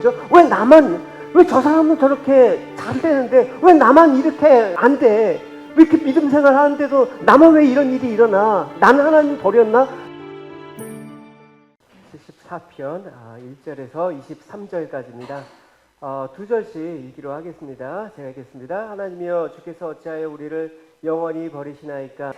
왜 나만, 왜 저 사람은 저렇게 잘 되는데 왜 나만 이렇게 안 돼? 왜 이렇게 믿음 생활 하는데도 나만 왜 이런 일이 일어나? 나는 하나님 버렸나? 74편 1절에서 23절까지입니다. 두 절씩 읽기로 하겠습니다. 제가 읽겠습니다. 하나님이여 주께서 어찌하여 우리를 영원히 버리시나이까?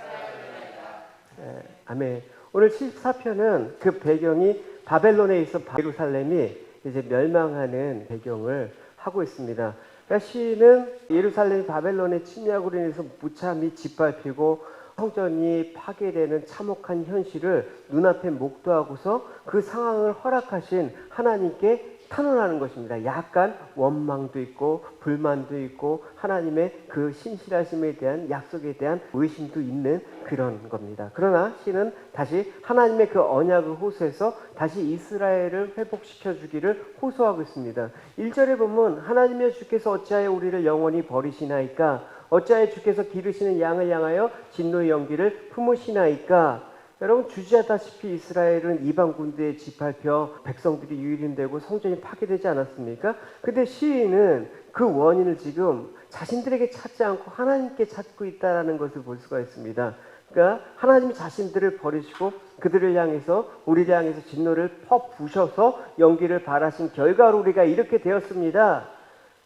아멘. 오늘 74편은 그 배경이 바벨론에 있어 예루살렘이 이제 멸망하는 배경을 하고 있습니다. 그러니까 시인은 예루살렘이 바벨론의 침략으로 인해서 무참히 짓밟히고 성전이 파괴되는 참혹한 현실을 눈앞에 목도하고서 그 상황을 허락하신 하나님께 탄원하는 것입니다. 약간 원망도 있고 불만도 있고 하나님의 그 신실하심에 대한 약속에 대한 의심도 있는 그런 겁니다. 그러나 시는 다시 하나님의 그 언약을 호소해서 다시 이스라엘을 회복시켜 주기를 호소하고 있습니다. 1절에 보면 하나님의 주께서 어찌하여 우리를 영원히 버리시나이까? 어찌하여 주께서 기르시는 양을 향하여 진노의 연기를 품으시나이까? 여러분 주지하다시피 이스라엘은 이방 군대에 짓밟혀 백성들이 유일인되고 성전이 파괴되지 않았습니까? 근데 시인은 그 원인을 지금 자신들에게 찾지 않고 하나님께 찾고 있다는 것을 볼 수가 있습니다. 그러니까 하나님이 자신들을 버리시고 그들을 향해서 우리를 향해서 진노를 퍼부셔서 연기를 바라신 결과로 우리가 이렇게 되었습니다.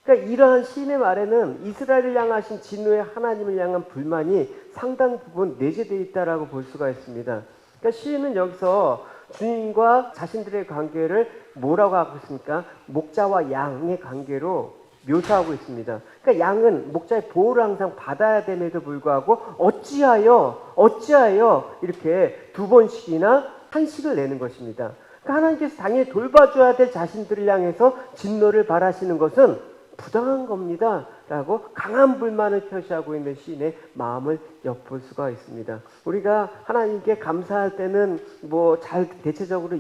그러니까 이러한 시인의 말에는 이스라엘을 향하신 진노의 하나님을 향한 불만이 상당 부분 내재되어 있다라고 볼 수가 있습니다. 그러니까 시인은 여기서 주님과 자신들의 관계를 뭐라고 하고 있습니까? 목자와 양의 관계로 묘사하고 있습니다. 그러니까 양은 목자의 보호를 항상 받아야 됨에도 불구하고 어찌하여 이렇게 두 번씩이나 탄식을 내는 것입니다. 그러니까 하나님께서 당연히 돌봐줘야 될 자신들을 향해서 진노를 바라시는 것은 부당한 겁니다 라고 강한 불만을 표시하고 있는 시인의 마음을 엿볼 수가 있습니다. 우리가 하나님께 감사할 때는 잘 대체적으로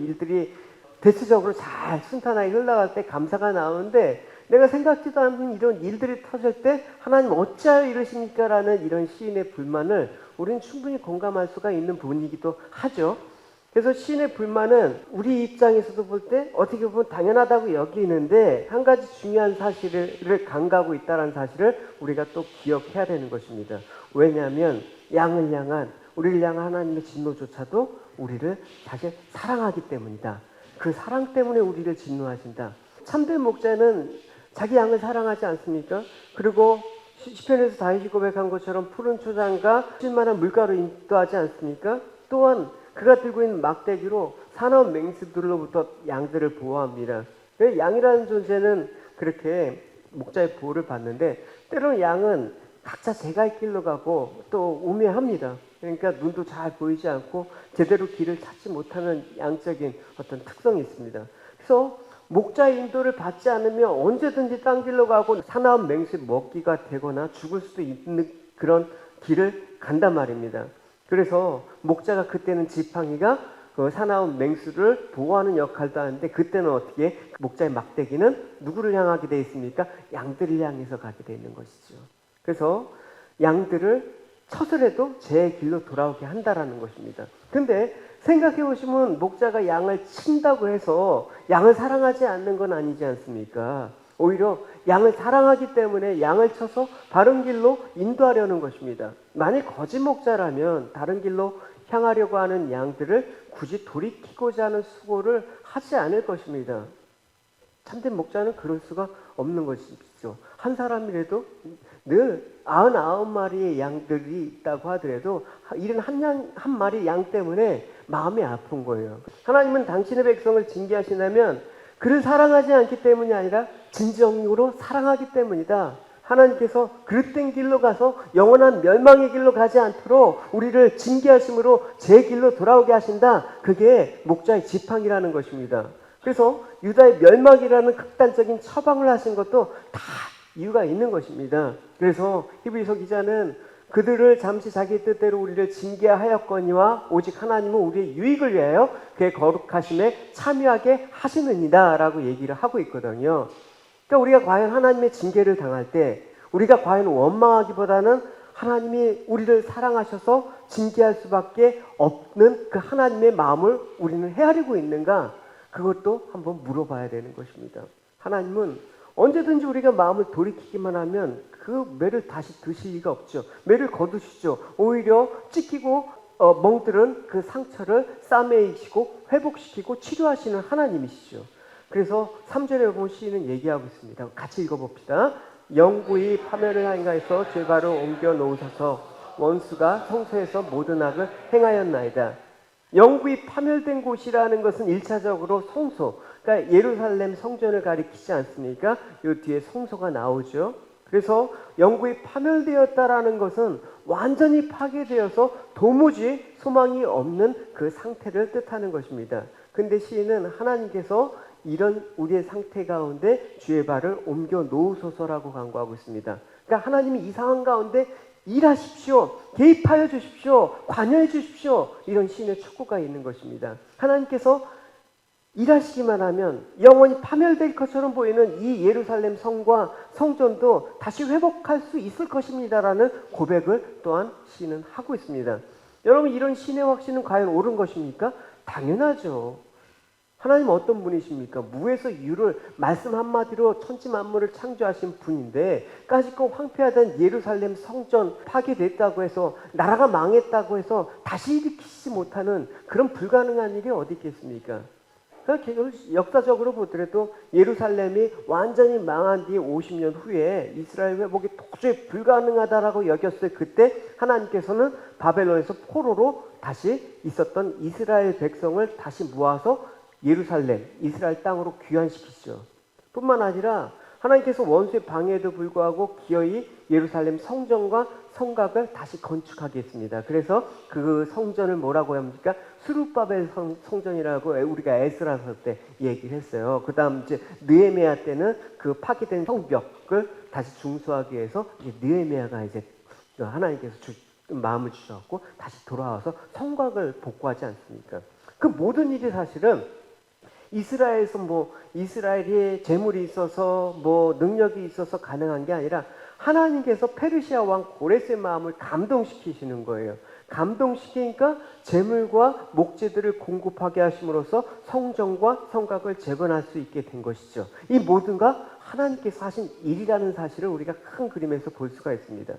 잘 순탄하게 흘러갈 때 감사가 나오는데 내가 생각지도 않은 이런 일들이 터질 때 하나님 어찌하여 이러십니까? 라는 이런 시인의 불만을 우리는 충분히 공감할 수가 있는 부분이기도 하죠. 그래서 시인의 불만은 우리 입장에서도 볼 때 어떻게 보면 당연하다고 여기는데 한 가지 중요한 사실을 간과하고 있다는 사실을 우리가 또 기억해야 되는 것입니다. 왜냐하면 우리를 향한 하나님의 진노조차도 우리를 사실 사랑하기 때문이다. 그 사랑 때문에 우리를 진노하신다. 참된 목자는 자기 양을 사랑하지 않습니까? 그리고 시편에서 다윗이 고백한 것처럼 푸른 초장과 쉴만한 물가로 인도하지 않습니까? 또한 그가 들고 있는 막대기로 사나운 맹수들로부터 양들을 보호합니다. 양이라는 존재는 그렇게 목자의 보호를 받는데 때로는 양은 각자 제갈 길로 가고 또 우매합니다. 그러니까 눈도 잘 보이지 않고 제대로 길을 찾지 못하는 양적인 어떤 특성이 있습니다. 그래서 목자의 인도를 받지 않으면 언제든지 딴 길로 가고 사나운 맹수의 먹기가 되거나 죽을 수도 있는 그런 길을 간단 말입니다. 그래서 목자가 그때는 지팡이가 그 사나운 맹수를 보호하는 역할도 하는데 그때는 어떻게 목자의 막대기는 누구를 향하게 되어 있습니까? 양들을 향해서 가게 되어 있는 것이죠. 그래서 양들을 처슬해도 제 길로 돌아오게 한다라는 것입니다. 근데 생각해 보시면 목자가 양을 친다고 해서 양을 사랑하지 않는 건 아니지 않습니까? 오히려 양을 사랑하기 때문에 양을 쳐서 바른 길로 인도하려는 것입니다. 만일 거짓 목자라면 다른 길로 향하려고 하는 양들을 굳이 돌이키고자 하는 수고를 하지 않을 것입니다. 참된 목자는 그럴 수가 없는 것이죠. 한 사람이라도 늘 99마리의 양들이 있다고 하더라도 71마리 양 때문에 마음이 아픈 거예요. 하나님은 당신의 백성을 징계하신다면 그를 사랑하지 않기 때문이 아니라 진정으로 사랑하기 때문이다. 하나님께서 그릇된 길로 가서 영원한 멸망의 길로 가지 않도록 우리를 징계하심으로 제 길로 돌아오게 하신다. 그게 목자의 지팡이라는 것입니다. 그래서 유다의 멸망이라는 극단적인 처방을 하신 것도 다 이유가 있는 것입니다. 그래서 히브리서 기자는 그들을 잠시 자기 뜻대로 우리를 징계하였거니와 오직 하나님은 우리의 유익을 위하여 그의 거룩하심에 참여하게 하시느니라 라고 얘기를 하고 있거든요. 그러니까 우리가 과연 하나님의 징계를 당할 때 우리가 과연 원망하기보다는 하나님이 우리를 사랑하셔서 징계할 수밖에 없는 그 하나님의 마음을 우리는 헤아리고 있는가? 그것도 한번 물어봐야 되는 것입니다. 하나님은 언제든지 우리가 마음을 돌이키기만 하면 그 매를 다시 드실 리가 없죠. 매를 거두시죠. 오히려 찢기고 멍들은 그 상처를 싸매이시고 회복시키고 치료하시는 하나님이시죠. 그래서 3절에 보면 시인은 얘기하고 있습니다. 같이 읽어봅시다. 영구히 파멸을 행하여서 죄가로 옮겨 놓으셔서 원수가 성소에서 모든 악을 행하였나이다. 영구히 파멸된 곳이라는 것은 1차적으로 성소, 그러니까 예루살렘 성전을 가리키지 않습니까? 이 뒤에 성소가 나오죠. 그래서 영구히 파멸되었다라는 것은 완전히 파괴되어서 도무지 소망이 없는 그 상태를 뜻하는 것입니다. 근데 시인은 하나님께서 이런 우리의 상태 가운데 주의 발을 옮겨 놓으소서라고 간구하고 있습니다. 그러니까 하나님이 이 상황 가운데 일하십시오. 개입하여 주십시오. 관여해 주십시오. 이런 시인의 촉구가 있는 것입니다. 하나님께서 일하시기만 하면 영원히 파멸될 것처럼 보이는 이 예루살렘 성과 성전도 다시 회복할 수 있을 것입니다라는 고백을 또한 시인은 하고 있습니다. 여러분, 이런 신의 확신은 과연 옳은 것입니까? 당연하죠. 하나님 어떤 분이십니까? 무에서 유를 말씀 한마디로 천지 만물을 창조하신 분인데 까짓거 황폐하던 예루살렘 성전 파괴됐다고 해서 나라가 망했다고 해서 다시 일으키지 못하는 그런 불가능한 일이 어디 있겠습니까? 역사적으로 보더라도 예루살렘이 완전히 망한 뒤 50년 후에 이스라엘 회복이 도저히 불가능하다라고 여겼을 그때 하나님께서는 바벨론에서 포로로 다시 있었던 이스라엘 백성을 다시 모아서 예루살렘, 이스라엘 땅으로 귀환시키죠. 뿐만 아니라 하나님께서 원수의 방해에도 불구하고 기어이 예루살렘 성전과 성곽을 다시 건축하게 했습니다. 그래서 그 성전을 뭐라고 합니까? 스룹바벨 성전이라고 우리가 에스라서 때 얘기를 했어요. 그 다음 이제 느헤미야 때는 그 파괴된 성벽을 다시 중수하기 위해서 느헤미야가 이제 하나님께서 마음을 주셨고 다시 돌아와서 성곽을 복구하지 않습니까? 그 모든 일이 사실은 이스라엘에서 이스라엘이 재물이 있어서 능력이 있어서 가능한 게 아니라 하나님께서 페르시아 왕 고레스의 마음을 감동시키시는 거예요. 감동시키니까 재물과 목재들을 공급하게 하심으로써 성전과 성곽을 재건할 수 있게 된 것이죠. 이 모든가 하나님께서 하신 일이라는 사실을 우리가 큰 그림에서 볼 수가 있습니다.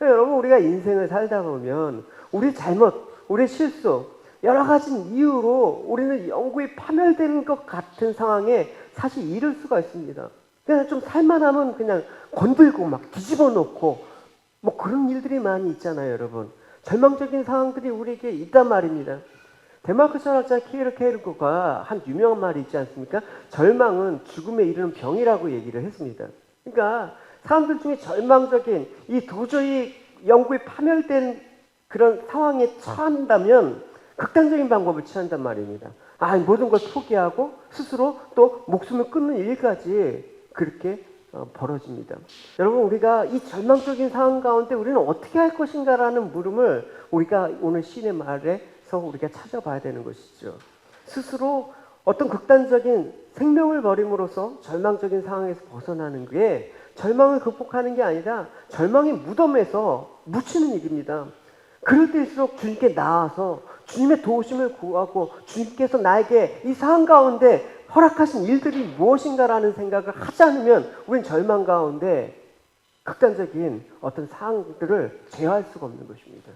여러분, 우리가 인생을 살다 보면 우리 잘못, 우리 실수, 여러 가지 이유로 우리는 영구히 파멸되는 것 같은 상황에 사실 이를 수가 있습니다. 그냥 좀 살만하면 그냥 건들고 막 뒤집어 놓고 그런 일들이 많이 있잖아요, 여러분. 절망적인 상황들이 우리에게 있단 말입니다. 덴마크 철학자 키에르케르크가 한 유명한 말이 있지 않습니까? 절망은 죽음에 이르는 병이라고 얘기를 했습니다. 그러니까 사람들 중에 절망적인 이 도저히 영구히 파멸된 그런 상황에 처한다면 극단적인 방법을 취한단 말입니다. 모든 걸 포기하고 스스로 또 목숨을 끊는 일까지 그렇게 벌어집니다. 여러분, 우리가 이 절망적인 상황 가운데 우리는 어떻게 할 것인가라는 물음을 우리가 오늘 시인의 말에서 우리가 찾아봐야 되는 것이죠. 스스로 어떤 극단적인 생명을 버림으로써 절망적인 상황에서 벗어나는 게 절망을 극복하는 게 아니라 절망의 무덤에서 묻히는 일입니다. 그럴 때일수록 주님께 나와서 주님의 도우심을 구하고 주님께서 나에게 이 상황 가운데 허락하신 일들이 무엇인가라는 생각을 하지 않으면 우리는 절망 가운데 극단적인 어떤 상황들을 제어할 수가 없는 것입니다.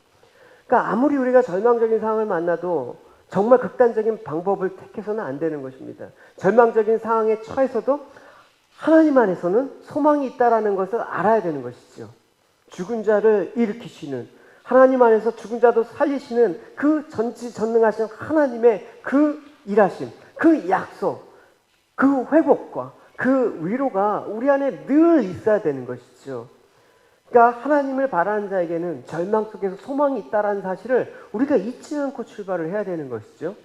그러니까 아무리 우리가 절망적인 상황을 만나도 정말 극단적인 방법을 택해서는 안 되는 것입니다. 절망적인 상황에 처해서도 하나님 안에서는 소망이 있다는 것을 알아야 되는 것이죠. 죽은 자를 일으키시는 하나님 안에서 죽은 자도 살리시는 그 전지전능하신 하나님의 그 일하심, 그 약속, 그 회복과 그 위로가 우리 안에 늘 있어야 되는 것이죠. 그러니까 하나님을 바라는 자에게는 절망 속에서 소망이 있다는 사실을 우리가 잊지 않고 출발을 해야 되는 것이죠.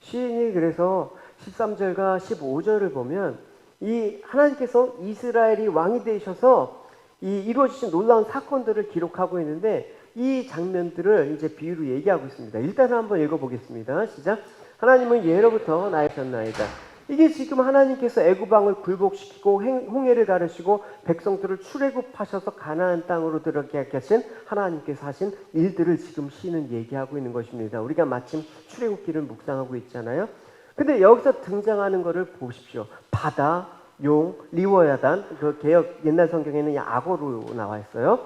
시인이 그래서 13절과 15절을 보면 이 하나님께서 이스라엘이 왕이 되셔서 이 이루어지신 놀라운 사건들을 기록하고 있는데 이 장면들을 이제 비유로 얘기하고 있습니다. 일단 한번 읽어보겠습니다. 시작. 하나님은 예로부터 나이셨나이다. 이게 지금 하나님께서 애굽왕을 굴복시키고 홍해를 가르시고 백성들을 출애굽하셔서 가나안 땅으로 들어가게 하신 하나님께서 하신 일들을 지금 시인은 얘기하고 있는 것입니다. 우리가 마침 출애굽기를 묵상하고 있잖아요. 근데 여기서 등장하는 것을 보십시오. 바다, 용, 리워야단, 그 개역 옛날 성경에는 악어로 나와 있어요.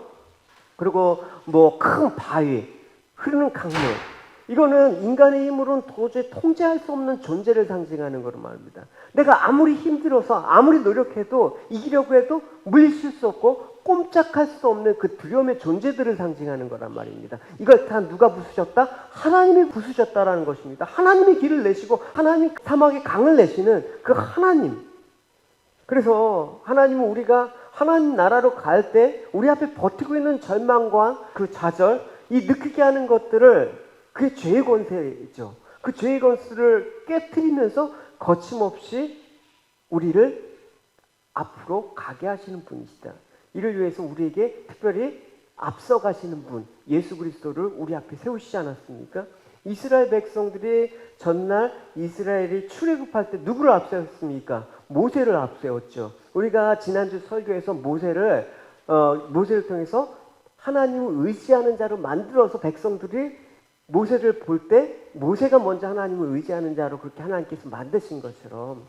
그리고 뭐 큰 바위, 흐르는 강물. 이거는 인간의 힘으로는 도저히 통제할 수 없는 존재를 상징하는 거로 말합니다. 내가 아무리 힘들어서 아무리 노력해도 이기려고 해도 물리칠 수 없고 꼼짝할 수 없는 그 두려움의 존재들을 상징하는 거란 말입니다. 이걸 다 누가 부수셨다? 하나님이 부수셨다라는 것입니다. 하나님이 길을 내시고 하나님이 사막에 강을 내시는 그 하나님. 그래서 하나님은 우리가 하나님 나라로 갈 때 우리 앞에 버티고 있는 절망과 그 좌절, 이 느끼게 하는 것들을 그게 죄의 권세죠. 그 죄의 권세를 깨트리면서 거침없이 우리를 앞으로 가게 하시는 분이시다. 이를 위해서 우리에게 특별히 앞서가시는 분, 예수 그리스도를 우리 앞에 세우시지 않았습니까? 이스라엘 백성들이 전날 이스라엘이 출애굽할 때 누구를 앞세웠습니까? 모세를 앞세웠죠. 우리가 지난주 설교에서 모세를 통해서 하나님을 의지하는 자로 만들어서 백성들이 모세를 볼 때 모세가 먼저 하나님을 의지하는 자로 그렇게 하나님께서 만드신 것처럼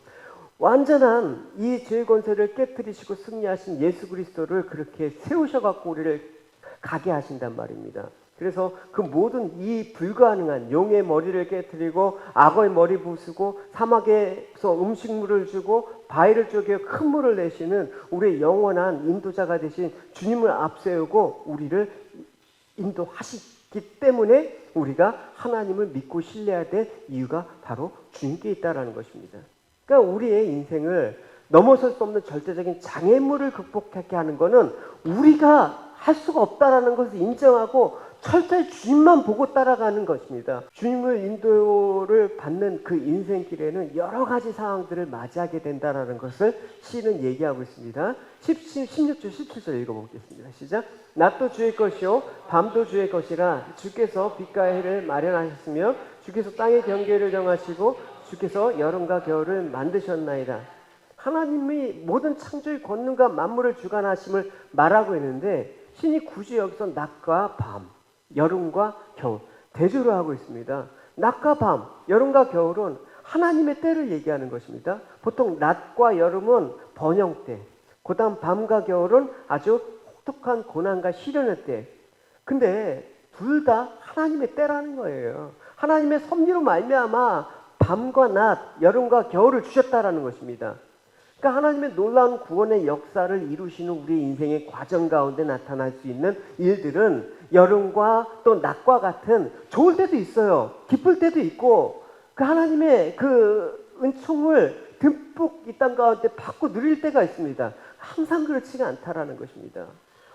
완전한 이 죄의 권세를 깨뜨리시고 승리하신 예수 그리스도를 그렇게 세우셔갖고 우리를 가게 하신단 말입니다. 그래서 그 모든 이 불가능한 용의 머리를 깨뜨리고 악어의 머리 부수고 사막에서 음식물을 주고 바위를 쪼개 큰 물을 내시는 우리의 영원한 인도자가 되신 주님을 앞세우고 우리를 인도하시기 때문에 우리가 하나님을 믿고 신뢰해야 될 이유가 바로 주님께 있다라는 것입니다. 그러니까 우리의 인생을 넘어설 수 없는 절대적인 장애물을 극복하게 하는 것은 우리가 할 수가 없다라는 것을 인정하고 철저히 주님만 보고 따라가는 것입니다. 주님을 인도를 받는 그 인생길에는 여러 가지 상황들을 맞이하게 된다는 것을 시는 얘기하고 있습니다. 16절, 17절 읽어보겠습니다. 시작. 낮도 주의 것이요 밤도 주의 것이라 주께서 빛과 해를 마련하셨으며 주께서 땅의 경계를 정하시고 주께서 여름과 겨울을 만드셨나이다. 하나님이 모든 창조의 권능과 만물을 주관하심을 말하고 있는데 신이 굳이 여기서 낮과 밤, 여름과 겨울 대조를 하고 있습니다. 낮과 밤, 여름과 겨울은 하나님의 때를 얘기하는 것입니다. 보통 낮과 여름은 번영 때, 그 다음 밤과 겨울은 아주 혹독한 고난과 시련의 때. 근데 둘 다 하나님의 때라는 거예요. 하나님의 섭리로 말미암아 밤과 낮, 여름과 겨울을 주셨다라는 것입니다. 그러니까 하나님의 놀라운 구원의 역사를 이루시는 우리 인생의 과정 가운데 나타날 수 있는 일들은 여름과 또 낮과 같은 좋을 때도 있어요. 기쁠 때도 있고 그 하나님의 그 은총을 듬뿍 이 땅 가운데 받고 누릴 때가 있습니다. 항상 그렇지가 않다라는 것입니다.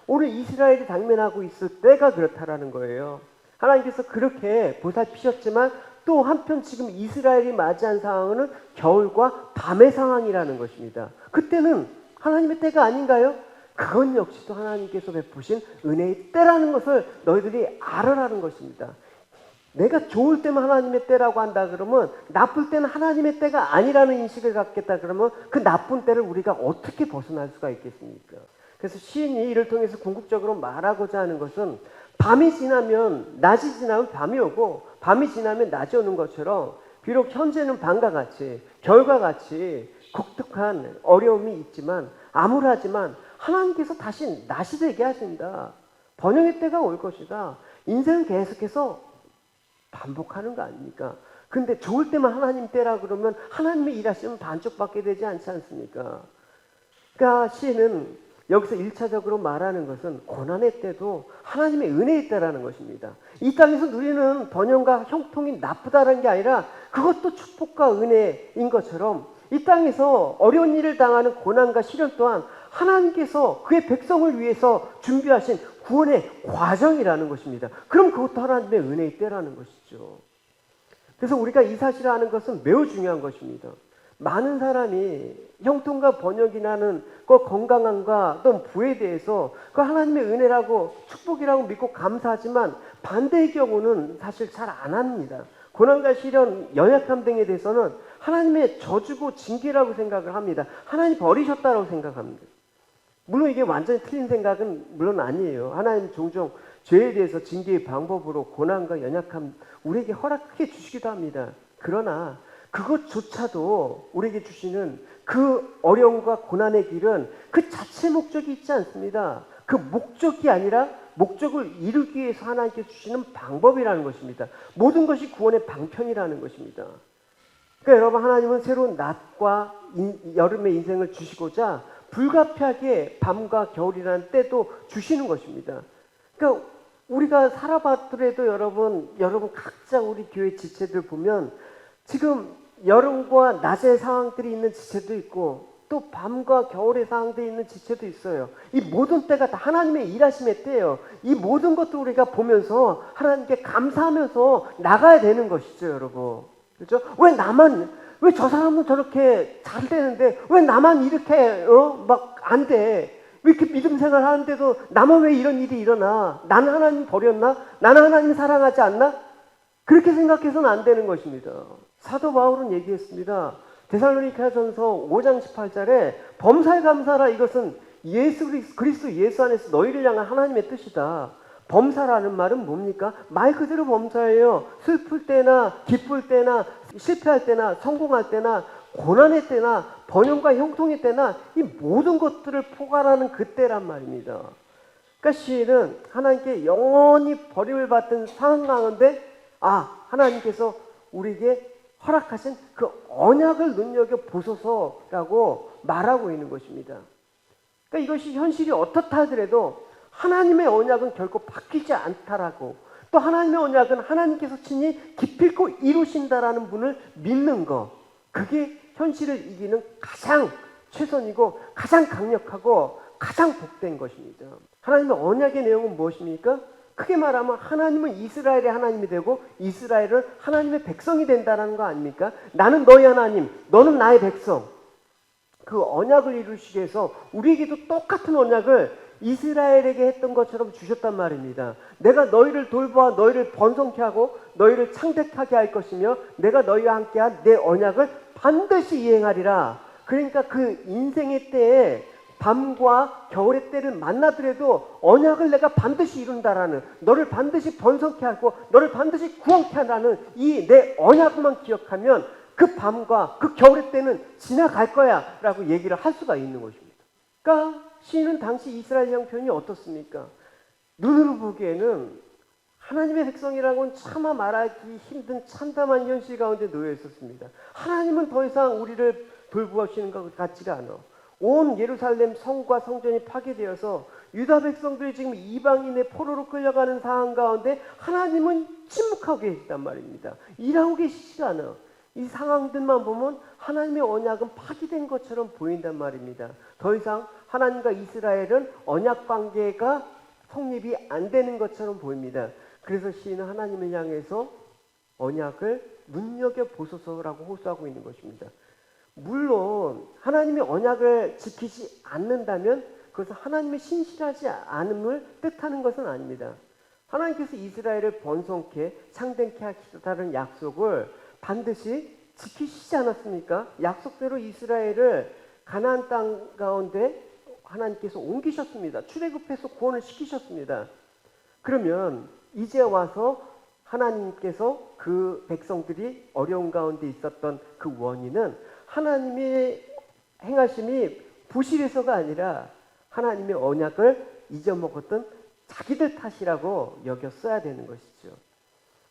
오늘 이스라엘이 당면하고 있을 때가 그렇다라는 거예요. 하나님께서 그렇게 보살피셨지만 또 한편 지금 이스라엘이 맞이한 상황은 겨울과 밤의 상황이라는 것입니다. 그때는 하나님의 때가 아닌가요? 그건 역시도 하나님께서 베푸신 은혜의 때라는 것을 너희들이 알아라는 것입니다. 내가 좋을 때만 하나님의 때라고 한다 그러면 나쁠 때는 하나님의 때가 아니라는 인식을 갖겠다 그러면 그 나쁜 때를 우리가 어떻게 벗어날 수가 있겠습니까? 그래서 시인이 이를 통해서 궁극적으로 말하고자 하는 것은 밤이 지나면 낮이 지나면 밤이 오고 밤이 지나면 낮이 오는 것처럼 비록 현재는 밤과 같이 겨울과 같이 독특한 어려움이 있지만 암울하지만 하나님께서 다시 낮이 되게 하신다. 번영의 때가 올 것이다. 인생은 계속해서 반복하는 거 아닙니까? 근데 좋을 때만 하나님 때라 그러면 하나님의 일하시면 반쪽밖에 되지 않지 않습니까? 그러니까 시인은 여기서 1차적으로 말하는 것은 고난의 때도 하나님의 은혜의 때라는 것입니다. 이 땅에서 누리는 번영과 형통이 나쁘다는 게 아니라 그것도 축복과 은혜인 것처럼 이 땅에서 어려운 일을 당하는 고난과 시련 또한 하나님께서 그의 백성을 위해서 준비하신 구원의 과정이라는 것입니다. 그럼 그것도 하나님의 은혜의 때라는 것이죠. 그래서 우리가 이 사실을 아는 것은 매우 중요한 것입니다. 많은 사람이 형통과 번영이 나는 그 건강함과 또 부에 대해서 그 하나님의 은혜라고 축복이라고 믿고 감사하지만 반대의 경우는 사실 잘 안 합니다. 고난과 시련, 연약함 등에 대해서는 하나님의 저주고 징계라고 생각을 합니다. 하나님 버리셨다고 생각합니다. 물론 이게 완전히 틀린 생각은 물론 아니에요. 하나님 종종 죄에 대해서 징계의 방법으로 고난과 연약함 우리에게 허락해 주시기도 합니다. 그러나 그것조차도 우리에게 주시는 그 어려움과 고난의 길은 그 자체 목적이 있지 않습니다. 그 목적이 아니라 목적을 이루기 위해서 하나님께 주시는 방법이라는 것입니다. 모든 것이 구원의 방편이라는 것입니다. 그러니까 여러분, 하나님은 새로운 낮과 여름의 인생을 주시고자 불가피하게 밤과 겨울이라는 때도 주시는 것입니다. 그러니까 우리가 살아봤더라도 여러분 각자 우리 교회 지체들 보면 지금 여름과 낮의 상황들이 있는 지체도 있고 또 밤과 겨울의 상황들이 있는 지체도 있어요. 이 모든 때가 다 하나님의 일하심의 때예요. 이 모든 것도 우리가 보면서 하나님께 감사하면서 나가야 되는 것이죠, 여러분. 그렇죠? 왜 저 사람은 저렇게 잘 되는데 왜 나만 이렇게 막 안 돼? 왜 이렇게 믿음 생활 하는데도 나만 왜 이런 일이 일어나? 나는 하나님 버렸나? 나는 하나님 사랑하지 않나? 그렇게 생각해서는 안 되는 것입니다. 사도 바울은 얘기했습니다. 데살로니가전서 5장 18절에 범사에 감사하라, 이것은 그리스도 예수 안에서 너희를 향한 하나님의 뜻이다. 범사라는 말은 뭡니까? 말 그대로 범사예요. 슬플 때나 기쁠 때나 실패할 때나 성공할 때나 고난의 때나 번영과 형통의 때나 이 모든 것들을 포괄하는 그때란 말입니다. 그러니까 시인은 하나님께 영원히 버림을 받던 상황 가운데 하나님께서 우리에게 허락하신 그 언약을 눈여겨보소서라고 말하고 있는 것입니다. 그러니까 이것이 현실이 어떻다 하더라도 하나님의 언약은 결코 바뀌지 않다라고, 또 하나님의 언약은 하나님께서 친히 기필코 이루신다라는 분을 믿는 것, 그게 현실을 이기는 가장 최선이고 가장 강력하고 가장 복된 것입니다. 하나님의 언약의 내용은 무엇입니까? 크게 말하면 하나님은 이스라엘의 하나님이 되고 이스라엘은 하나님의 백성이 된다는 거 아닙니까? 나는 너희 하나님, 너는 나의 백성. 그 언약을 이루시기 위해서 우리에게도 똑같은 언약을 이스라엘에게 했던 것처럼 주셨단 말입니다. 내가 너희를 돌보아 너희를 번성케 하고 너희를 창대하게 할 것이며 내가 너희와 함께한 내 언약을 반드시 이행하리라. 그러니까 그 인생의 때에 밤과 겨울의 때를 만나더라도 언약을 내가 반드시 이룬다라는, 너를 반드시 번성케 하고 너를 반드시 구원케 하라는 이 내 언약만 기억하면 그 밤과 그 겨울의 때는 지나갈 거야 라고 얘기를 할 수가 있는 것입니다. 그러니까 시인은 당시 이스라엘 형편이 어떻습니까? 눈으로 보기에는 하나님의 백성이라고는 차마 말하기 힘든 참담한 현실 가운데 놓여 있었습니다. 하나님은 더 이상 우리를 돌보시는 것 같지가 않아. 온 예루살렘 성과 성전이 파괴되어서 유다 백성들이 지금 이방인의 포로로 끌려가는 상황 가운데 하나님은 침묵하고 계시단 말입니다. 일하고 계시지가 않아. 이 상황들만 보면 하나님의 언약은 파기된 것처럼 보인단 말입니다. 더 이상 하나님과 이스라엘은 언약 관계가 성립이 안 되는 것처럼 보입니다. 그래서 시인은 하나님을 향해서 언약을 눈여겨보소서라고 호소하고 있는 것입니다. 물론 하나님의 언약을 지키지 않는다면 그것은 하나님의 신실하지 않음을 뜻하는 것은 아닙니다. 하나님께서 이스라엘을 번성케 창대케 하시다는 약속을 반드시 지키시지 않았습니까? 약속대로 이스라엘을 가나안 땅 가운데 하나님께서 옮기셨습니다. 출애굽해서 구원을 시키셨습니다. 그러면 이제 와서 하나님께서 그 백성들이 어려운 가운데 있었던 그 원인은 하나님의 행하심이 부실해서가 아니라 하나님의 언약을 잊어먹었던 자기들 탓이라고 여겼어야 되는 것이죠.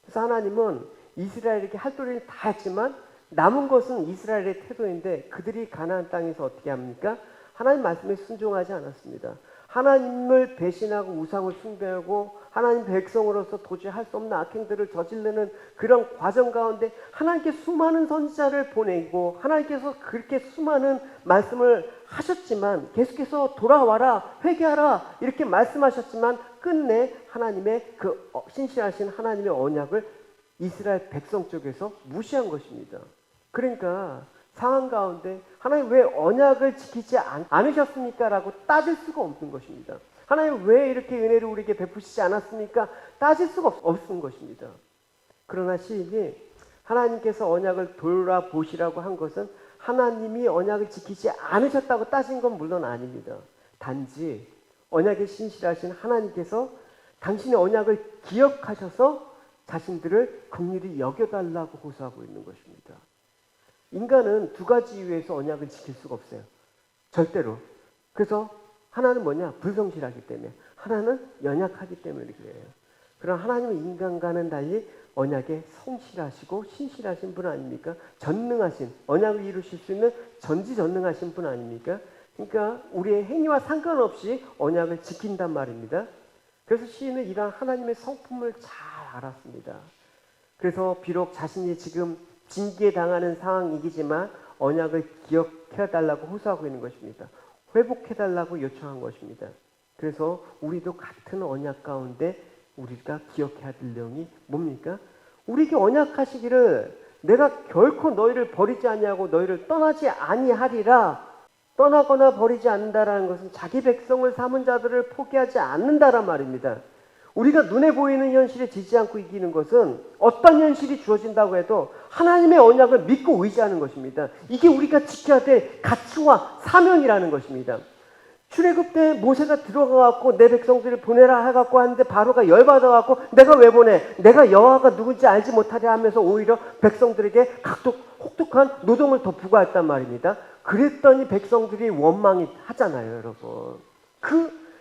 그래서 하나님은 이스라엘에게 할 도리를 다 했지만 남은 것은 이스라엘의 태도인데 그들이 가나안 땅에서 어떻게 합니까? 하나님 말씀에 순종하지 않았습니다. 하나님을 배신하고 우상을 숭배하고 하나님 백성으로서 도저히 할 수 없는 악행들을 저지르는 그런 과정 가운데 하나님께 수많은 선지자를 보내고 하나님께서 그렇게 수많은 말씀을 하셨지만 계속해서 돌아와라, 회개하라 이렇게 말씀하셨지만 끝내 하나님의 그 신실하신 하나님의 언약을 이스라엘 백성 쪽에서 무시한 것입니다. 그러니까 상황 가운데 하나님 왜 언약을 지키지 않으셨습니까? 라고 따질 수가 없는 것입니다. 하나님 왜 이렇게 은혜를 우리에게 베푸시지 않았습니까? 따질 수가 없는 것입니다. 그러나 시인이 하나님께서 언약을 돌아보시라고 한 것은 하나님이 언약을 지키지 않으셨다고 따진 건 물론 아닙니다. 단지 언약에 신실하신 하나님께서 당신의 언약을 기억하셔서 자신들을 긍휼히 여겨달라고 호소하고 있는 것입니다. 인간은 두 가지 이유에서 언약을 지킬 수가 없어요. 절대로. 그래서 하나는 뭐냐? 불성실하기 때문에. 하나는 연약하기 때문에 그래요. 그럼 하나님은 인간과는 달리 언약에 성실하시고 신실하신 분 아닙니까? 전능하신, 언약을 이루실 수 있는 전지전능하신 분 아닙니까? 그러니까 우리의 행위와 상관없이 언약을 지킨단 말입니다. 그래서 시인은 이러한 하나님의 성품을 잘 알았습니다. 그래서 비록 자신이 지금 징계당하는 상황이지만 언약을 기억해달라고 호소하고 있는 것입니다. 회복해달라고 요청한 것입니다. 그래서 우리도 같은 언약 가운데 우리가 기억해야 될 내용이 뭡니까? 우리에게 언약하시기를 내가 결코 너희를 버리지 아니하고 너희를 떠나지 아니하리라. 떠나거나 버리지 않는다라는 것은 자기 백성을 삼은 자들을 포기하지 않는다란 말입니다. 우리가 눈에 보이는 현실에 지지 않고 이기는 것은 어떤 현실이 주어진다고 해도 하나님의 언약을 믿고 의지하는 것입니다. 이게 우리가 지켜야 될 가치와 사명이라는 것입니다. 출애굽 때 모세가 들어가갖고 내 백성들을 보내라 해갖고 하는데 바로가 열받아갖고 내가 왜 보내? 내가 여호와가 누군지 알지 못하려 하면서 오히려 백성들에게 혹독한 노동을 더 부과했단 말입니다. 그랬더니 백성들이 원망이 하잖아요, 여러분.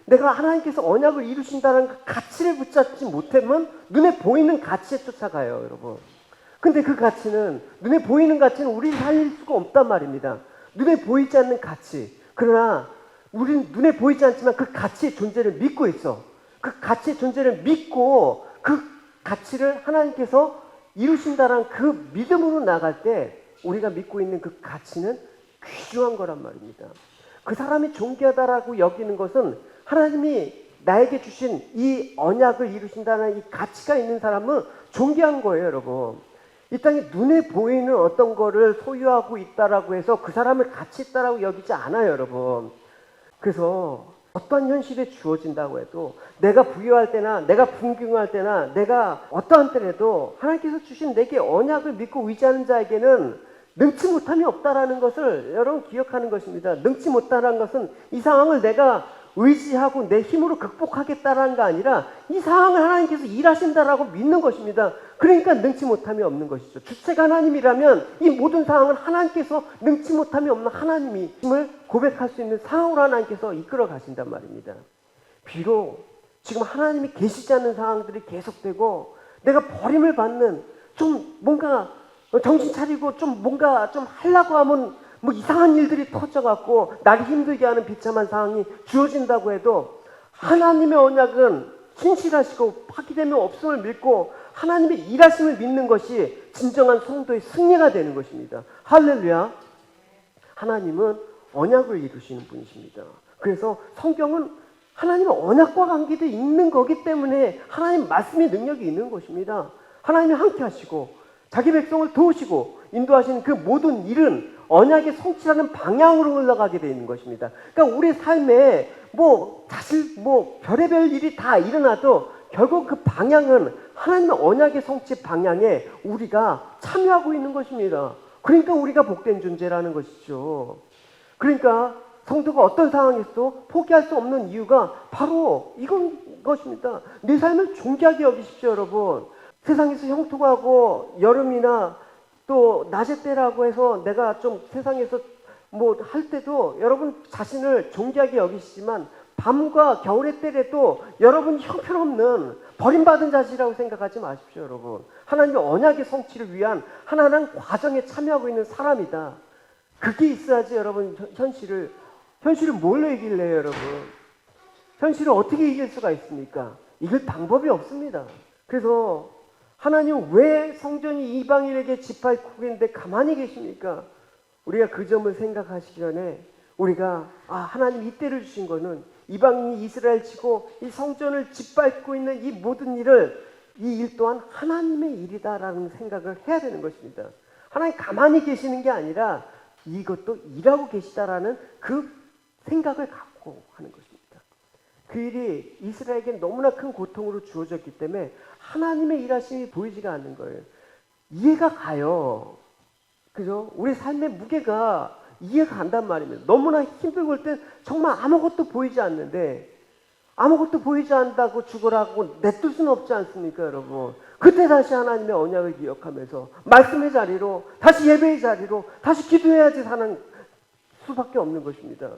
내가 하나님께서 언약을 이루신다는 그 가치를 붙잡지 못하면 눈에 보이는 가치에 쫓아가요, 여러분. 근데 그 가치는, 눈에 보이는 가치는 우리를 살릴 수가 없단 말입니다. 눈에 보이지 않는 가치. 그러나 우리는 눈에 보이지 않지만 그 가치의 존재를 믿고 있어. 그 가치의 존재를 믿고 그 가치를 하나님께서 이루신다는 그 믿음으로 나갈 때 우리가 믿고 있는 그 가치는 귀중한 거란 말입니다. 그 사람이 존귀하다라고 여기는 것은 하나님이 나에게 주신 이 언약을 이루신다는 이 가치가 있는 사람은 존귀한 거예요, 여러분. 이 땅에 눈에 보이는 어떤 거를 소유하고 있다라고 해서 그 사람을 가치 있다라고 여기지 않아요, 여러분. 그래서 어떤 현실에 주어진다고 해도 내가 부유할 때나 내가 풍경할 때나 내가 어떠한 때라도 하나님께서 주신 내게 언약을 믿고 의지하는 자에게는 능치 못함이 없다라는 것을 여러분 기억하는 것입니다. 능치 못하다는 것은 이 상황을 내가 의지하고 내 힘으로 극복하겠다라는 거 아니라 이 상황을 하나님께서 일하신다라고 믿는 것입니다. 그러니까 능치 못함이 없는 것이죠. 주체가 하나님이라면 이 모든 상황을 하나님께서 능치 못함이 없는 하나님임을 고백할 수 있는 상황으로 하나님께서 이끌어 가신단 말입니다. 비록 지금 하나님이 계시지 않는 상황들이 계속되고 내가 버림을 받는 좀 뭔가 정신 차리고 좀 뭔가 좀 하려고 하면 뭐 이상한 일들이 터져갖고 나를 힘들게 하는 비참한 상황이 주어진다고 해도 하나님의 언약은 신실하시고 파기되면 없음을 믿고 하나님의 일하심을 믿는 것이 진정한 성도의 승리가 되는 것입니다. 할렐루야. 하나님은 언약을 이루시는 분이십니다. 그래서 성경은 하나님의 언약과 관계도 있는 거기 때문에 하나님 말씀의 능력이 있는 것입니다. 하나님이 함께 하시고 자기 백성을 도우시고 인도하시는 그 모든 일은 언약의 성취라는 방향으로 흘러가게 되어 있는 것입니다. 그러니까 우리 삶에 사실 별의별 일이 다 일어나도 결국 그 방향은 하나님의 언약의 성취 방향에 우리가 참여하고 있는 것입니다. 그러니까 우리가 복된 존재라는 것이죠. 그러니까 성도가 어떤 상황에서도 포기할 수 없는 이유가 바로 이건 것입니다. 내 삶을 존귀하게 여기십시오, 여러분. 세상에서 형통하고 여름이나 또 낮의 때라고 해서 내가 좀 세상에서 할 때도 여러분 자신을 존귀하게 여기시지만 밤과 겨울의 때에도 여러분 형편없는 버림받은 자식이라고 생각하지 마십시오, 여러분. 하나님의 언약의 성취를 위한 하나님 과정에 참여하고 있는 사람이다. 그게 있어야지 여러분 현실을 뭘로 이길래요, 여러분? 현실을 어떻게 이길 수가 있습니까? 이길 방법이 없습니다. 그래서 하나님은 왜 성전이 이방인에게 지팔국인데 가만히 계십니까? 우리가 그 점을 생각하시기 전에 우리가 하나님 이때를 주신 거는 이방인이 이스라엘 치고 이 성전을 짓밟고 있는 이 모든 일을 이 일 또한 하나님의 일이다라는 생각을 해야 되는 것입니다. 하나님 가만히 계시는 게 아니라 이것도 일하고 계시다라는 그 생각을 갖고 하는 것입니다. 그 일이 이스라엘에게 너무나 큰 고통으로 주어졌기 때문에 하나님의 일하심이 보이지가 않는 거예요. 이해가 가요. 그죠? 우리 삶의 무게가 이해가 간단 말입니다. 너무나 힘들고 할 때 정말 아무것도 보이지 않는데 아무것도 보이지 않는다고 죽으라고 내둘 수는 없지 않습니까, 여러분? 그때 다시 하나님의 언약을 기억하면서 말씀의 자리로, 다시 예배의 자리로, 다시 기도해야지 사는 수밖에 없는 것입니다.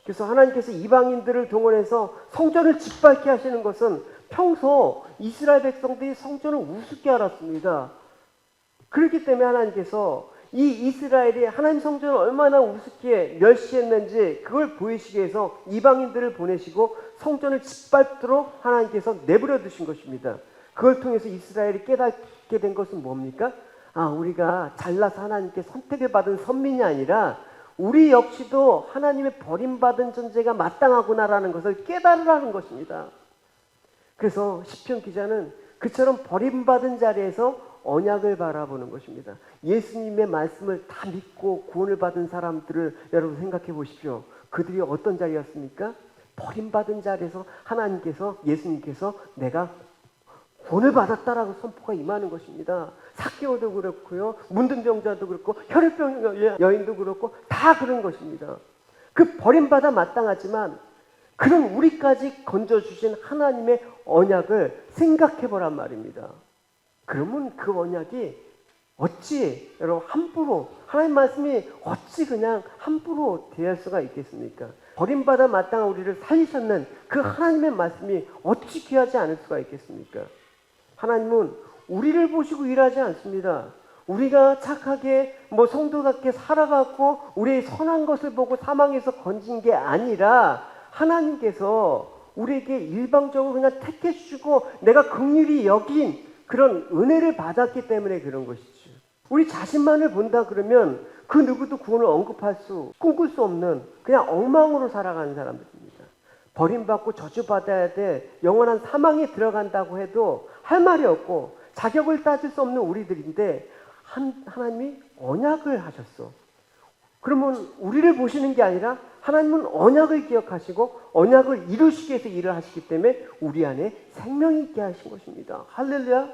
그래서 하나님께서 이방인들을 동원해서 성전을 짓밟게 하시는 것은 평소 이스라엘 백성들이 성전을 우습게 알았습니다. 그렇기 때문에 하나님께서 이 이스라엘이 하나님 성전을 얼마나 우습게 멸시했는지 그걸 보이시기 위해서 이방인들을 보내시고 성전을 짓밟도록 하나님께서 내버려 두신 것입니다. 그걸 통해서 이스라엘이 깨닫게 된 것은 뭡니까? 우리가 잘나서 하나님께 선택을 받은 선민이 아니라 우리 역시도 하나님의 버림받은 존재가 마땅하구나라는 것을 깨달으라는 것입니다. 그래서 시편 기자는 그처럼 버림받은 자리에서 언약을 바라보는 것입니다. 예수님의 말씀을 다 믿고 구원을 받은 사람들을 여러분 생각해 보십시오. 그들이 어떤 자리였습니까? 버림받은 자리에서 하나님께서, 예수님께서 내가 구원을 받았다라고 선포가 임하는 것입니다. 삭개오도 그렇고요, 문둥병자도 그렇고, 혈액병 여인도 그렇고, 다 그런 것입니다. 그 버림받아 마땅하지만 그런 우리까지 건져주신 하나님의 언약을 생각해 보란 말입니다. 그러면 그 언약이 어찌 여러분 함부로, 하나님 말씀이 어찌 그냥 함부로 대할 수가 있겠습니까? 버림받아 마땅한 우리를 살리셨는 그 하나님의 말씀이 어찌 귀하지 않을 수가 있겠습니까? 하나님은 우리를 보시고 일하지 않습니다. 우리가 착하게 성도답게 살아가고 우리의 선한 것을 보고 사망에서 건진 게 아니라 하나님께서 우리에게 일방적으로 그냥 택해 주시고 내가 긍휼히 여긴 그런 은혜를 받았기 때문에 그런 것이죠. 우리 자신만을 본다 그러면 그 누구도 구원을 꿈꿀 수 없는 그냥 엉망으로 살아가는 사람들입니다. 버림받고 저주받아야 돼 영원한 사망에 들어간다고 해도 할 말이 없고 자격을 따질 수 없는 우리들인데 하나님이 언약을 하셨어. 그러면 우리를 보시는 게 아니라 하나님은 언약을 기억하시고 언약을 이루시기 위해서 일을 하시기 때문에 우리 안에 생명이 있게 하신 것입니다. 할렐루야.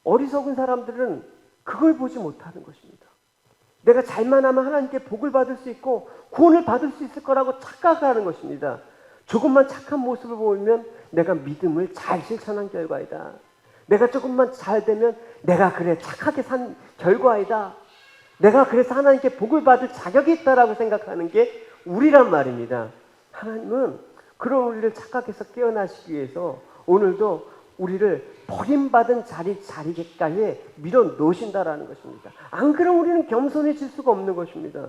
어리석은 사람들은 그걸 보지 못하는 것입니다. 내가 잘만 하면 하나님께 복을 받을 수 있고 구원을 받을 수 있을 거라고 착각하는 것입니다. 조금만 착한 모습을 보이면 내가 믿음을 잘 실천한 결과이다. 내가 조금만 잘 되면 내가 그래 착하게 산 결과이다. 내가 그래서 하나님께 복을 받을 자격이 있다라고 생각하는 게 우리란 말입니다. 하나님은 그런 우리를 착각해서 깨어나시기 위해서 오늘도 우리를 버림받은 자리까지 밀어놓으신다라는 것입니다. 안 그러면 우리는 겸손해질 수가 없는 것입니다.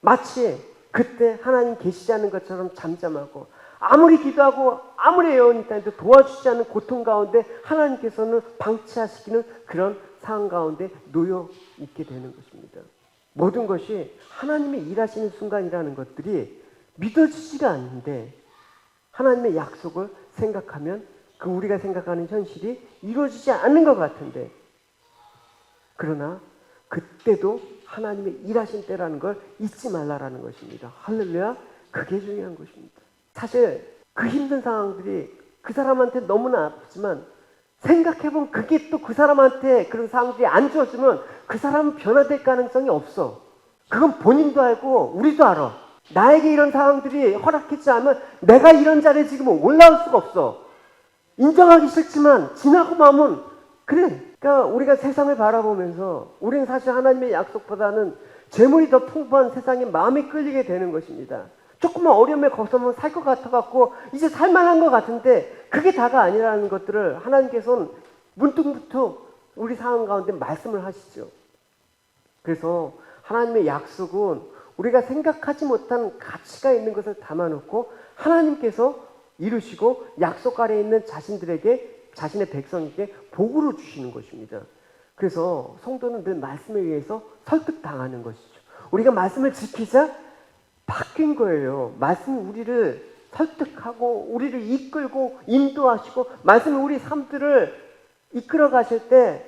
마치 그때 하나님 계시지 않는 것처럼 잠잠하고 아무리 기도하고 아무리 예언이 있다해도 도와주지 않는 고통 가운데 하나님께서는 방치하시기는 그런 상황 가운데 놓여 있게 되는 것입니다. 모든 것이 하나님의 일하시는 순간이라는 것들이 믿어지지가 않는데 하나님의 약속을 생각하면 그 우리가 생각하는 현실이 이루어지지 않는 것 같은데 그러나 그때도 하나님의 일하신 때라는 걸 잊지 말라라는 것입니다. 할렐루야. 그게 중요한 것입니다. 사실 그 힘든 상황들이 그 사람한테 너무나 아프지만 생각해보면 그게 또 그 사람한테 그런 상황들이 안 주어지면 그 사람은 변화될 가능성이 없어. 그건 본인도 알고 우리도 알아. 나에게 이런 상황들이 허락했지 않으면 내가 이런 자리에 지금 올라올 수가 없어. 인정하기 싫지만 지나고 나면 그래. 그러니까 우리가 세상을 바라보면서 우리는 사실 하나님의 약속보다는 재물이 더 풍부한 세상에 마음이 끌리게 되는 것입니다. 조금만 어려움에 거스면 살 것 같아갖고 이제 살만한 것 같은데 그게 다가 아니라는 것들을 하나님께서는 문득문득 우리 상황 가운데 말씀을 하시죠. 그래서 하나님의 약속은 우리가 생각하지 못한 가치가 있는 것을 담아놓고 하나님께서 이루시고 약속 아래에 있는 자신의 백성에게 복으로 주시는 것입니다. 그래서 성도는 늘 말씀에 의해서 설득당하는 것이죠. 우리가 말씀을 지키자 바뀐 거예요. 말씀이 우리를 설득하고 우리를 이끌고 인도하시고 말씀이 우리 삶들을 이끌어 가실 때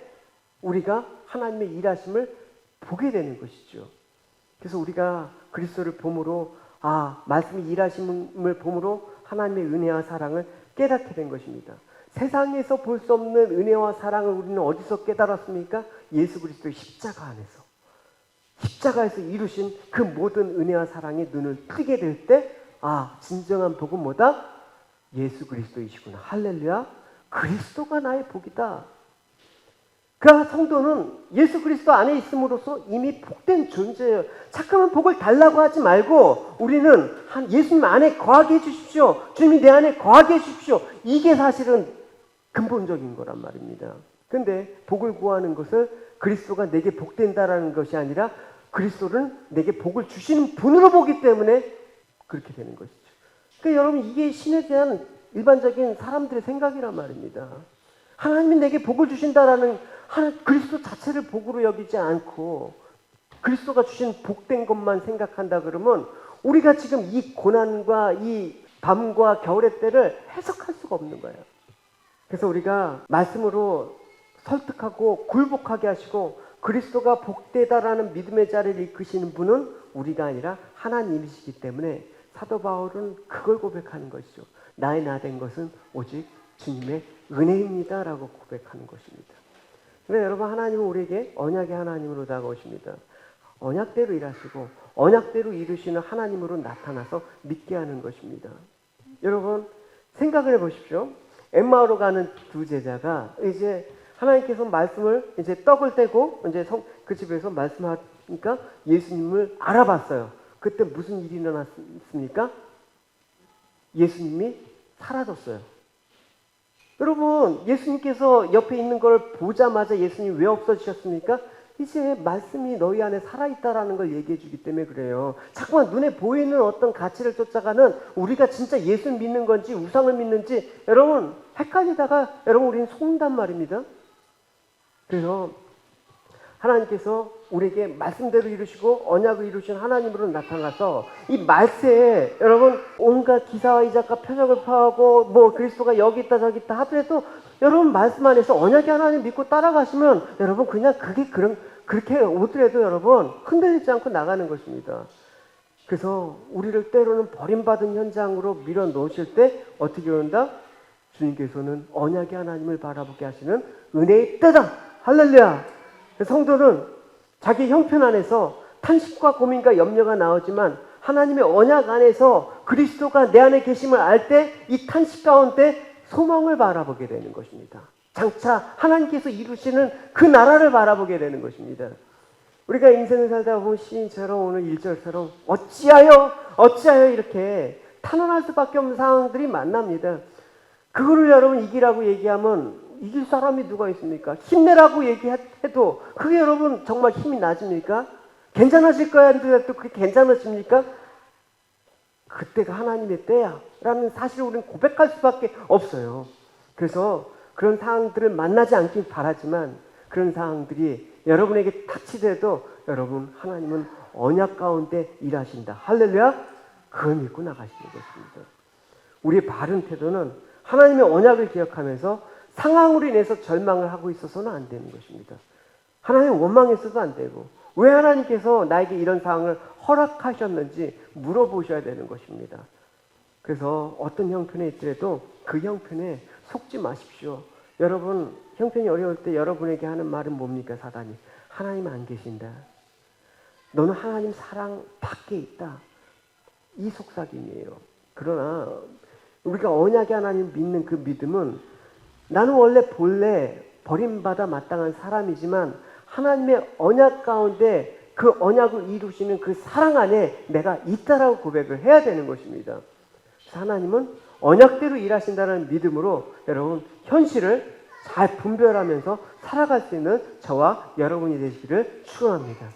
우리가 하나님의 일하심을 보게 되는 것이죠. 그래서 우리가 그리스도를 봄으로 말씀이 일하심을 봄으로 하나님의 은혜와 사랑을 깨닫게 된 것입니다. 세상에서 볼 수 없는 은혜와 사랑을 우리는 어디서 깨달았습니까? 예수 그리스도의 십자가 안에서. 십자가에서 이루신 그 모든 은혜와 사랑에 눈을 뜨게 될 때 진정한 복은 뭐다? 예수 그리스도이시구나. 할렐루야. 그리스도가 나의 복이다. 그 성도는 예수 그리스도 안에 있음으로써 이미 복된 존재예요. 자꾸만 복을 달라고 하지 말고 우리는 예수님 안에 거하게 해주십시오. 주님이 내 안에 거하게 해주십시오. 이게 사실은 근본적인 거란 말입니다. 그런데 복을 구하는 것을 그리스도가 내게 복된다라는 것이 아니라 그리스도는 내게 복을 주시는 분으로 보기 때문에 그렇게 되는 것이죠. 그러니까 여러분, 이게 신에 대한 일반적인 사람들의 생각이란 말입니다. 하나님이 내게 복을 주신다라는 그리스도 자체를 복으로 여기지 않고 그리스도가 주신 복된 것만 생각한다 그러면 우리가 지금 이 고난과 이 밤과 겨울의 때를 해석할 수가 없는 거예요. 그래서 우리가 말씀으로 설득하고 굴복하게 하시고 그리스도가 복되다라는 믿음의 자리를 이끄시는 분은 우리가 아니라 하나님이시기 때문에 사도 바울은 그걸 고백하는 것이죠. 나의 나 된 것은 오직 주님의 은혜입니다 라고 고백하는 것입니다. 근데 여러분, 하나님은 우리에게 언약의 하나님으로 다가오십니다. 언약대로 일하시고 언약대로 이루시는 하나님으로 나타나서 믿게 하는 것입니다. 여러분, 생각을 해보십시오. 엠마오로 가는 두 제자가 이제 하나님께서 말씀을 이제 떡을 떼고 이제 그 집에서 말씀하니까 예수님을 알아봤어요. 그때 무슨 일이 일어났습니까? 예수님이 사라졌어요. 여러분, 예수님께서 옆에 있는 걸 보자마자 예수님 왜 없어지셨습니까? 이제 말씀이 너희 안에 살아있다라는 걸 얘기해 주기 때문에 그래요. 자꾸만 눈에 보이는 어떤 가치를 쫓아가는 우리가 진짜 예수 믿는 건지 우상을 믿는지 여러분 헷갈리다가 여러분 우리는 속는단 말입니다. 그래서 하나님께서 우리에게 말씀대로 이루시고 언약을 이루신 하나님으로 나타나서 이 말세에 여러분 온갖 기사와 이작과 표적을 파하고 뭐 그리스도가 여기 있다 저기 있다 하더라도 여러분 말씀 안에서 언약의 하나님 믿고 따라가시면 여러분 그냥 그렇게 오더라도 여러분 흔들리지 않고 나가는 것입니다. 그래서 우리를 때로는 버림받은 현장으로 밀어놓으실 때 어떻게 그런다? 주님께서는 언약의 하나님을 바라보게 하시는 은혜의 때다. 할렐루야. 성도는 자기 형편 안에서 탄식과 고민과 염려가 나오지만 하나님의 언약 안에서 그리스도가 내 안에 계심을 알 때 이 탄식 가운데 소망을 바라보게 되는 것입니다. 장차 하나님께서 이루시는 그 나라를 바라보게 되는 것입니다. 우리가 인생을 살다 보면 시인처럼 오늘 1절처럼 어찌하여 이렇게 탄원할 수밖에 없는 상황들이 만납니다. 그거를 여러분 이기라고 얘기하면 이길 사람이 누가 있습니까? 힘내라고 얘기해도 그게 여러분 정말 힘이 나십니까? 괜찮아질 거야 하는데도 그게 괜찮아집니까? 그때가 하나님의 때야 라는 사실을 우리는 고백할 수밖에 없어요. 그래서 그런 상황들을 만나지 않길 바라지만 그런 상황들이 여러분에게 닥치더라도 여러분 하나님은 언약 가운데 일하신다. 할렐루야. 그걸 믿고 나가시는 것입니다. 우리의 바른 태도는 하나님의 언약을 기억하면서 상황으로 인해서 절망을 하고 있어서는 안 되는 것입니다. 하나님 원망했어도 안 되고 왜 하나님께서 나에게 이런 상황을 허락하셨는지 물어보셔야 되는 것입니다. 그래서 어떤 형편에 있더라도 그 형편에 속지 마십시오. 여러분 형편이 어려울 때 여러분에게 하는 말은 뭡니까? 사단이 하나님 안 계신다. 너는 하나님 사랑 밖에 있다. 이 속삭임이에요. 그러나 우리가 언약의 하나님 믿는 그 믿음은 나는 원래 본래 버림받아 마땅한 사람이지만 하나님의 언약 가운데 그 언약을 이루시는 그 사랑 안에 내가 있다라고 고백을 해야 되는 것입니다. 하나님은 언약대로 일하신다는 믿음으로 여러분 현실을 잘 분별하면서 살아갈 수 있는 저와 여러분이 되시기를 축원합니다.